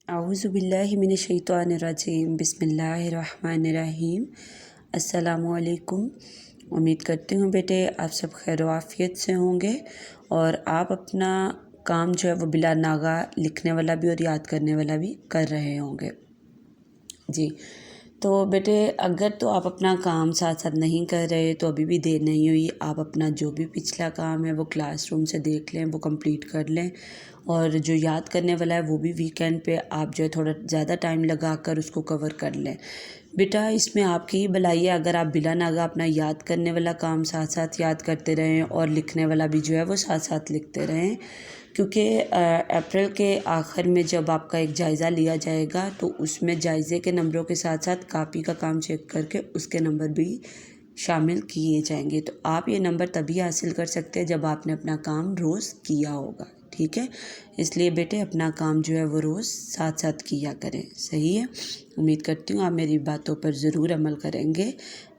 اعوذ باللہ من الشیطان الرجیم، بسم اللہ الرحمن الرحیم۔ السلام علیکم۔ امید کرتی ہوں بیٹے آپ سب خیر و عافیت سے ہوں گے اور آپ اپنا کام جو ہے وہ بلا ناغہ لکھنے والا بھی اور یاد کرنے والا بھی کر رہے ہوں گے۔ جی تو بیٹے اگر تو آپ اپنا کام ساتھ ساتھ نہیں کر رہے تو ابھی بھی دیر نہیں ہوئی، آپ اپنا جو بھی پچھلا کام ہے وہ کلاس روم سے دیکھ لیں، وہ کمپلیٹ کر لیں، اور جو یاد کرنے والا ہے وہ بھی ویکینڈ پہ آپ جو ہے تھوڑا زیادہ ٹائم لگا کر اس کو کور کر لیں۔ بیٹا اس میں آپ کی ہی بھلائی ہے اگر آپ بلا ناغہ اپنا یاد کرنے والا کام ساتھ ساتھ یاد کرتے رہیں اور لکھنے والا بھی جو ہے وہ ساتھ ساتھ لکھتے رہیں، کیونکہ اپریل کے آخر میں جب آپ کا ایک جائزہ لیا جائے گا تو اس میں جائزے کے نمبروں کے ساتھ ساتھ کاپی کا کام چیک کر کے اس کے نمبر بھی شامل کیے جائیں گے۔ تو آپ یہ نمبر تبھی حاصل کر سکتے ہیں جب آپ نے اپنا کام روز کیا ہوگا، ٹھیک ہے؟ اس لیے بیٹے اپنا کام جو ہے وہ روز ساتھ ساتھ کیا کریں، صحیح ہے؟ امید کرتی ہوں آپ میری باتوں پر ضرور عمل کریں گے۔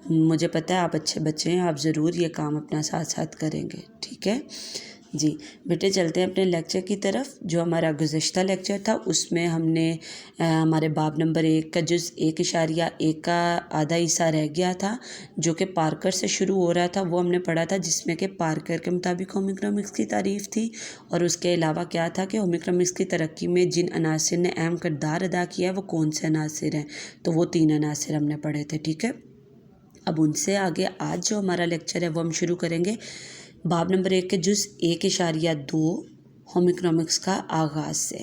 مجھے پتہ ہے آپ اچھے بچے ہیں، آپ ضرور یہ کام اپنا ساتھ ساتھ کریں گے، ٹھیک ہے؟ جی بیٹے چلتے ہیں اپنے لیکچر کی طرف۔ جو ہمارا گزشتہ لیکچر تھا اس میں ہم نے ہمارے باب نمبر 1 کا جز 1.1 کا آدھا حصہ رہ گیا تھا جو کہ پارکر سے شروع ہو رہا تھا، وہ ہم نے پڑھا تھا، جس میں کہ پارکر کے مطابق ہوم اکنامکس کی تعریف تھی، اور اس کے علاوہ کیا تھا کہ ہوم اکنامکس کی ترقی میں جن عناصر نے اہم کردار ادا کیا ہے وہ کون سے عناصر ہیں، تو وہ 3 عناصر ہم نے پڑھے تھے، ٹھیک ہے؟ اب ان سے آگے آج جو ہمارا لیکچر ہے وہ ہم شروع کریں گے باب نمبر 1 کے جز 1.2 ہوم اکنامکس کا آغاز سے۔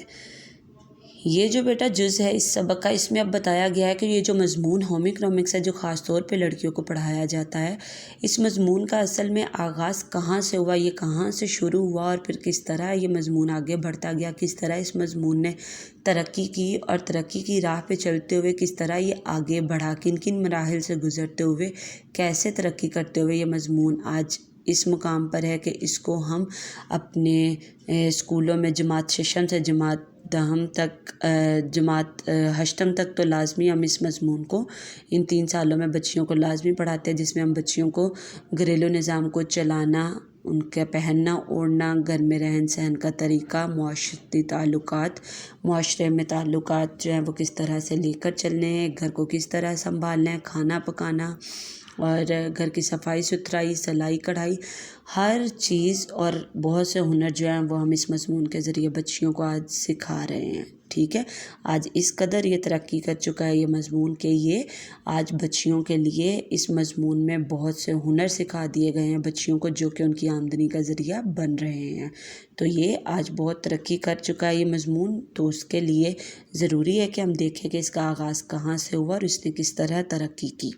یہ جو بیٹا جز ہے اس سبق کا، اس میں اب بتایا گیا ہے کہ یہ جو مضمون ہوم اکنامکس ہے جو خاص طور پہ لڑکیوں کو پڑھایا جاتا ہے، اس مضمون کا اصل میں آغاز کہاں سے ہوا، یہ کہاں سے شروع ہوا اور پھر کس طرح یہ مضمون آگے بڑھتا گیا، کس طرح اس مضمون نے ترقی کی اور ترقی کی راہ پہ چلتے ہوئے کس طرح یہ آگے بڑھا، کن کن مراحل سے گزرتے ہوئے کیسے ترقی کرتے ہوئے یہ مضمون آج اس مقام پر ہے کہ اس کو ہم اپنے اسکولوں میں جماعت ششم سے جماعت دہم تک، جماعت ہشتم تک تو لازمی ہم اس مضمون کو ان 3 سالوں میں بچیوں کو لازمی پڑھاتے ہیں، جس میں ہم بچیوں کو گھریلو نظام کو چلانا، ان کا پہننا اوڑھنا، گھر میں رہن سہن کا طریقہ، معاشرتی تعلقات، معاشرے میں تعلقات جو ہیں وہ کس طرح سے لے کر چلنے ہیں، گھر کو کس طرح سنبھالنا ہے، کھانا پکانا اور گھر کی صفائی ستھرائی، سلائی کڑھائی، ہر چیز اور بہت سے ہنر جو ہیں وہ ہم اس مضمون کے ذریعے بچیوں کو آج سکھا رہے ہیں، ٹھیک ہے؟ آج اس قدر یہ ترقی کر چکا ہے یہ مضمون کہ یہ آج بچیوں کے لیے اس مضمون میں بہت سے ہنر سکھا دیے گئے ہیں بچیوں کو، جو کہ ان کی آمدنی کا ذریعہ بن رہے ہیں۔ تو یہ آج بہت ترقی کر چکا ہے یہ مضمون، تو اس کے لیے ضروری ہے کہ ہم دیکھیں کہ اس کا آغاز کہاں سے ہوا اور اس نے کس طرح ترقی کی،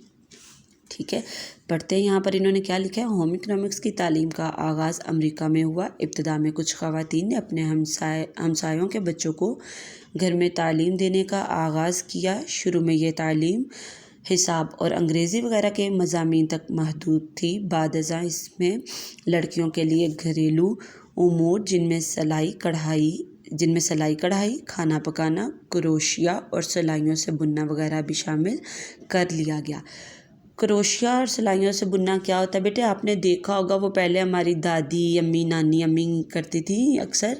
ٹھیک ہے؟ پڑھتے ہیں یہاں پر انہوں نے کیا لکھا ہے۔ ہوم اکنامکس کی تعلیم کا آغاز امریکہ میں ہوا۔ ابتدا میں کچھ خواتین نے اپنے ہمسایوں کے بچوں کو گھر میں تعلیم دینے کا آغاز کیا۔ شروع میں یہ تعلیم حساب اور انگریزی وغیرہ کے مضامین تک محدود تھی، بعد ازاں اس میں لڑکیوں کے لیے گھریلو امور جن میں سلائی کڑھائی، کھانا پکانا، کروشیا اور سلائیوں سے بننا وغیرہ بھی شامل کر لیا گیا۔ کروشیا اور سلائیوں سے بننا کیا ہوتا ہے بیٹے؟ آپ نے دیکھا ہوگا، وہ پہلے ہماری دادی امی نانی امی کرتی تھی اکثر،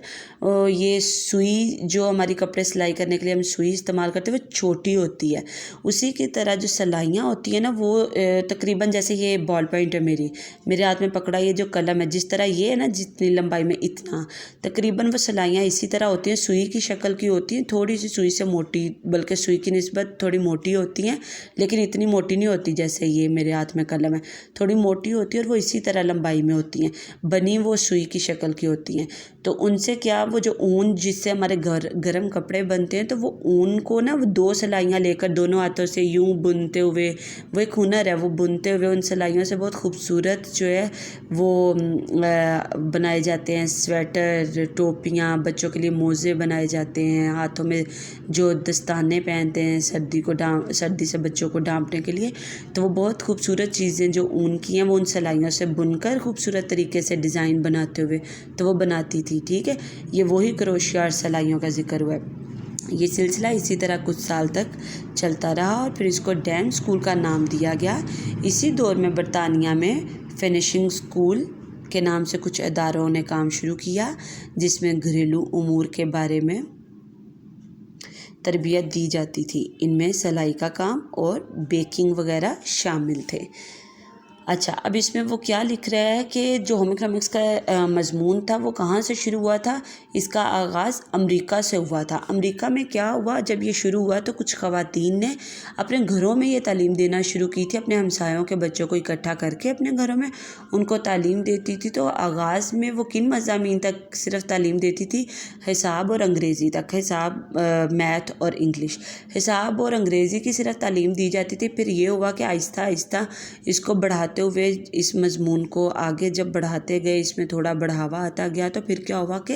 یہ سوئی جو ہماری کپڑے سلائی کرنے کے لیے ہم سوئی استعمال کرتے ہیں وہ چھوٹی ہوتی ہے، اسی کی طرح جو سلائیاں ہوتی ہیں نا وہ تقریباً جیسے یہ بال پوائنٹ ہے میرے ہاتھ میں پکڑا یہ جو قلم ہے، جس طرح یہ ہے نا جتنی لمبائی میں اتنا، تقریباً وہ سلائیاں اسی طرح ہوتی ہیں، سوئی کی شکل کی ہوتی ہیں، تھوڑی سی سوئی سے موٹی، بلکہ سوئی کی نسبت تھوڑی موٹی ہوتی ہیں، لیکن اتنی موٹی نہیں ہوتی جیسے یہ میرے ہاتھ میں قلم ہے، تھوڑی موٹی ہوتی ہے اور وہ اسی طرح لمبائی میں ہوتی ہیں، بنی وہ سوئی کی شکل کی ہوتی ہیں۔ تو ان سے کیا، وہ جو اون جس سے ہمارے گرم کپڑے بنتے ہیں، تو وہ اون کو نا وہ 2 سلائیاں لے کر دونوں ہاتھوں سے یوں بنتے ہوئے، وہ ایک ہنر ہے، وہ بنتے ہوئے ان سلائیوں سے بہت خوبصورت جو ہے وہ بنائے جاتے ہیں، سویٹر، ٹوپیاں، بچوں کے لیے موزے بنائے جاتے ہیں، ہاتھوں میں جو دستانے پہنتے ہیں سردی سے بچوں کو ڈانپنے کے لیے، تو وہ بہت خوبصورت چیزیں جو اون کی ہیں وہ ان سلائیوں سے بن کر خوبصورت طریقے سے ڈیزائن بناتے ہوئے تو وہ بناتی تھی، ٹھیک ہے؟ یہ وہی کروشیا اور سلائیوں کا ذکر ہوا ہے۔ یہ سلسلہ اسی طرح کچھ سال تک چلتا رہا اور پھر اس کو ڈیم اسکول کا نام دیا گیا۔ اسی دور میں برطانیہ میں فنشنگ اسکول کے نام سے کچھ اداروں نے کام شروع کیا، جس میں گھریلو امور کے بارے میں تربیت دی جاتی تھی، ان میں سلائی کا کام اور بیکنگ وغیرہ شامل تھے۔ اچھا، اب اس میں وہ کیا لکھ رہا ہے کہ جو ہوم اکنامکس کا مضمون تھا وہ کہاں سے شروع ہوا تھا؟ اس کا آغاز امریکہ سے ہوا تھا۔ امریکہ میں کیا ہوا، جب یہ شروع ہوا تو کچھ خواتین نے اپنے گھروں میں یہ تعلیم دینا شروع کی تھی، اپنے ہمسایوں کے بچوں کو اکٹھا کر کے اپنے گھروں میں ان کو تعلیم دیتی تھی۔ تو آغاز میں وہ کن مضامین تک صرف تعلیم دیتی تھی؟ حساب اور انگریزی تک، حساب، میتھ اور انگلش، حساب اور انگریزی کی صرف تعلیم دی جاتی تھی۔ پھر یہ ہوا کہ آہستہ آہستہ اس کو بڑھاتے ہوئے اس مضمون کو آگے جب بڑھاتے گئے، اس میں تھوڑا بڑھاوا آتا گیا، تو پھر کیا ہوا کہ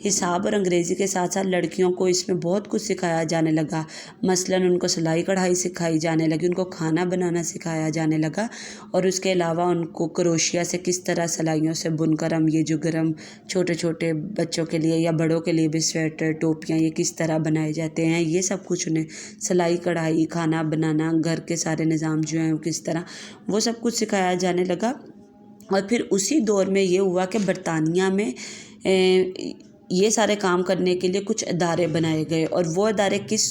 حساب اور انگریزی کے ساتھ ساتھ لڑکیوں کو اس میں بہت کچھ سکھایا جانے لگا۔ مثلاً ان کو سلائی کڑھائی سکھائی جانے لگی، ان کو کھانا بنانا سکھایا جانے لگا، اور اس کے علاوہ ان کو کروشیا سے کس طرح سلائیوں سے بن کر ہم یہ جو گرم چھوٹے چھوٹے بچوں کے لیے یا بڑوں کے لیے بھی سویٹر، ٹوپیاں، یہ کس طرح بنائے جاتے ہیں، یہ سب کچھ انہیں سلائی کڑھائی، کھانا بنانا، گھر کے سارے نظام جو ہیں وہ کس طرح، وہ سب کچھ سکھایا جانے لگا۔ اور پھر اسی دور میں یہ ہوا کہ برطانیہ میں یہ سارے کام کرنے کے لیے کچھ ادارے بنائے گئے، اور وہ ادارے کس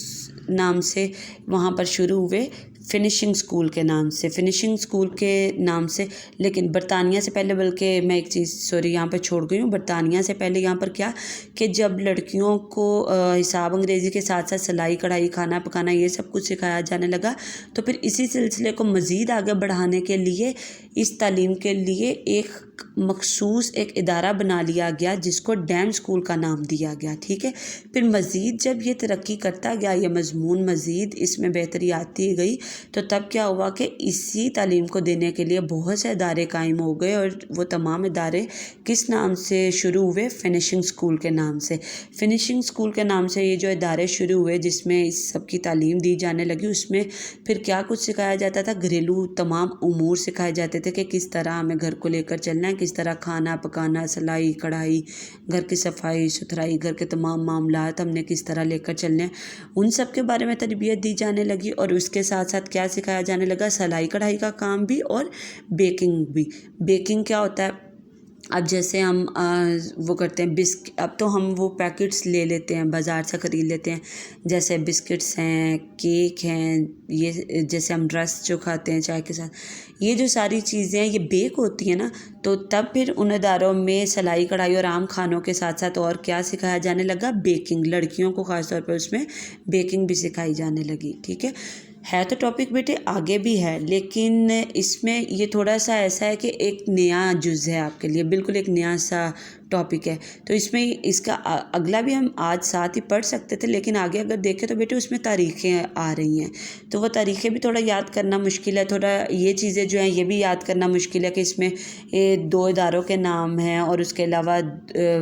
نام سے وہاں پر شروع ہوئے؟ فنشنگ اسکول کے نام سے، فنشنگ اسکول کے نام سے۔ لیکن برطانیہ سے پہلے، بلکہ میں ایک چیز یہاں پہ چھوڑ گئی ہوں، برطانیہ سے پہلے یہاں پر کیا کہ جب لڑکیوں کو حساب انگریزی کے ساتھ ساتھ سلائی کڑھائی، کھانا پکانا، یہ سب کچھ سکھایا جانے لگا، تو پھر اسی سلسلے کو مزید آگے بڑھانے کے لیے اس تعلیم کے لیے ایک مخصوص ایک ادارہ بنا لیا گیا جس کو ڈیم اسکول کا نام دیا گیا، ٹھیک ہے۔ پھر مزید جب یہ ترقی کرتا گیا، یہ مضمون مزید اس میں بہتری آتی گئی، تو تب کیا ہوا کہ اسی تعلیم کو دینے کے لیے بہت سے ادارے قائم ہو گئے، اور وہ تمام ادارے کس نام سے شروع ہوئے؟ فنشنگ اسکول کے نام سے۔ فنشنگ اسکول کے نام سے یہ جو ادارے شروع ہوئے جس میں اس سب کی تعلیم دی جانے لگی، اس میں پھر کیا کچھ سکھایا جاتا تھا؟ گھریلو تمام امور سکھائے جاتے تھے کہ کس طرح ہمیں گھر کو لے کر چلنا ہے، کس طرح کھانا پکانا، سلائی کڑھائی، گھر کی صفائی ستھرائی، گھر کے تمام معاملات ہم نے کس طرح لے کر چلنے ہیں، ان سب کے بارے میں تربیت دی جانے لگی۔ اور اس کے ساتھ ساتھ کیا سکھایا جانے لگا؟ سلائی کڑھائی کا کام بھی اور بیکنگ بھی۔ بیکنگ کیا ہوتا ہے؟ اب جیسے ہم وہ کرتے ہیں اب تو ہم وہ پیکٹس لے لیتے ہیں، بازار سے خرید لیتے ہیں، جیسے بسکٹس ہیں، کیک ہیں، یہ جیسے ہم رس جو کھاتے ہیں چائے کے ساتھ، یہ جو ساری چیزیں یہ بیک ہوتی ہیں نا، تو تب پھر ان اداروں میں سلائی کڑھائی اور عام کھانوں کے ساتھ ساتھ اور کیا سکھایا جانے لگا؟ بیکنگ، لڑکیوں کو خاص طور پر اس میں بیکنگ بھی سکھائی جانے لگی، ٹھیک ہے تو ٹاپک بیٹے آگے بھی ہے، لیکن اس میں یہ تھوڑا سا ایسا ہے کہ ایک نیا جز ہے آپ کے لیے، بالکل ایک نیا سا ٹاپک ہے، تو اس میں اس کا اگلا بھی ہم آج ساتھ ہی پڑھ سکتے تھے، لیکن آگے اگر دیکھیں تو بیٹے اس میں تاریخیں آ رہی ہیں، تو وہ تاریخیں بھی تھوڑا یاد کرنا مشکل ہے، تھوڑا یہ چیزیں جو ہیں یہ بھی یاد کرنا مشکل ہے کہ اس میں 2 اداروں کے نام ہیں، اور اس کے علاوہ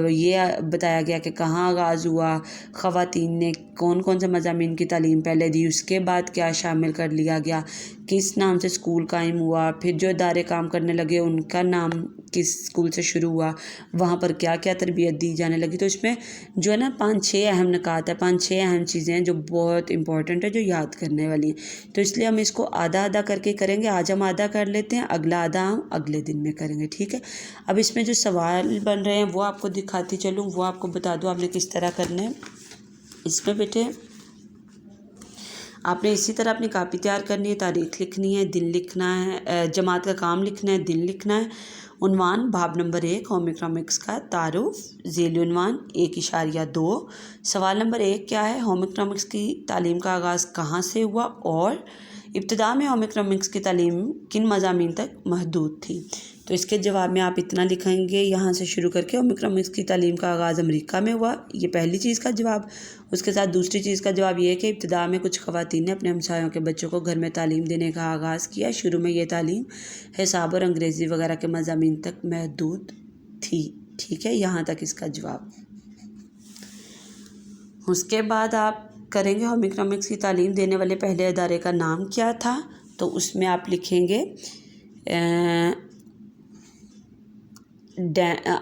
یہ بتایا گیا کہ کہاں آغاز ہوا، خواتین نے کون کون سے مضامین کی تعلیم پہلے دی، اس کے بعد کیا شامل کر لیا گیا، کس نام سے اسکول قائم ہوا، پھر جو ادارے کام کرنے لگے ان کا نام کس اسکول سے شروع ہوا، وہاں پر کیا کیا تربیت دی جانے لگی۔ تو اس میں جو ہے نا 5-6 اہم نکات ہیں، 5-6 اہم چیزیں ہیں جو بہت امپورٹنٹ ہے، جو یاد کرنے والی ہیں، تو اس لیے ہم اس کو آدھا کر کے کریں گے۔ آج ہم آدھا کر لیتے ہیں، اگلا آدھا ہم اگلے دن میں کریں گے، ٹھیک ہے۔ اب اس میں جو سوال بن رہے ہیں وہ آپ کو دکھاتی چلوں، وہ آپ کو بتا دوں آپ نے کس طرح کرنا ہے۔ اس میں بیٹے آپ نے اسی طرح اپنی کاپی تیار کرنی ہے، تاریخ لکھنی ہے، دن لکھنا ہے، جماعت کا کام لکھنا ہے، دن لکھنا ہے، عنوان باب نمبر 1 ہوم اکنامکس کا تعارف، ذیلی عنوان 1.2، سوال نمبر 1 کیا ہے؟ ہوم اکنامکس کی تعلیم کا آغاز کہاں سے ہوا، اور ابتدا میں ہوم اکنامکس کی تعلیم کن مضامین تک محدود تھی؟ تو اس کے جواب میں آپ اتنا لکھیں گے یہاں سے شروع کر کے، ہوم اکنامکس کی تعلیم کا آغاز امریکہ میں ہوا، یہ پہلی چیز کا جواب۔ اس کے ساتھ دوسری چیز کا جواب یہ ہے کہ ابتدا میں کچھ خواتین نے اپنے ہمسایوں کے بچوں کو گھر میں تعلیم دینے کا آغاز کیا، شروع میں یہ تعلیم حساب اور انگریزی وغیرہ کے مضامین تک محدود تھی، ٹھیک ہے، یہاں تک اس کا جواب۔ اس کے بعد آپ کریں گے ہوم اکنامکس کی تعلیم دینے والے پہلے ادارے کا نام کیا تھا، تو اس میں آپ لکھیں گے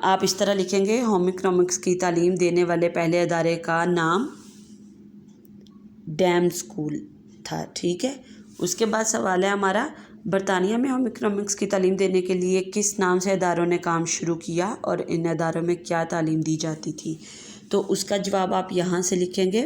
آپ اس طرح لکھیں گے، ہوم اکنامکس کی تعلیم دینے والے پہلے ادارے کا نام ڈیم اسکول تھا، ٹھیک ہے۔ اس کے بعد سوال ہے ہمارا، برطانیہ میں ہوم اکنامکس کی تعلیم دینے کے لیے کس نام سے اداروں نے کام شروع کیا، اور ان اداروں میں کیا تعلیم دی جاتی تھی؟ تو اس کا جواب آپ یہاں سے لکھیں گے،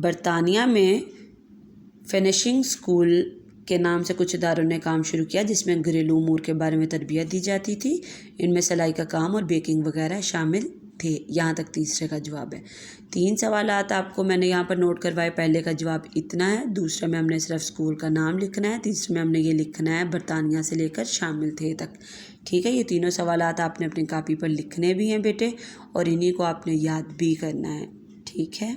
برطانیہ میں فنشنگ اسکول کے نام سے کچھ اداروں نے کام شروع کیا جس میں گھریلو امور کے بارے میں تربیت دی جاتی تھی. ان میں سلائی کا کام اور بیکنگ وغیرہ شامل تھے. یہاں تک تیسرے کا جواب ہے. 3 سوالات آپ کو میں نے یہاں پر نوٹ کروائے. پہلے کا جواب اتنا ہے، دوسرے میں ہم نے صرف اسکول کا نام لکھنا ہے، تیسرے میں ہم نے یہ لکھنا ہے برطانیہ سے لے کر شامل تھے تک. ٹھیک ہے، یہ تینوں سوالات آپ نے اپنی کاپی پر لکھنے بھی ہیں بیٹے، اور انہی کو آپ نے یاد بھی کرنا ہے. ٹھیک ہے.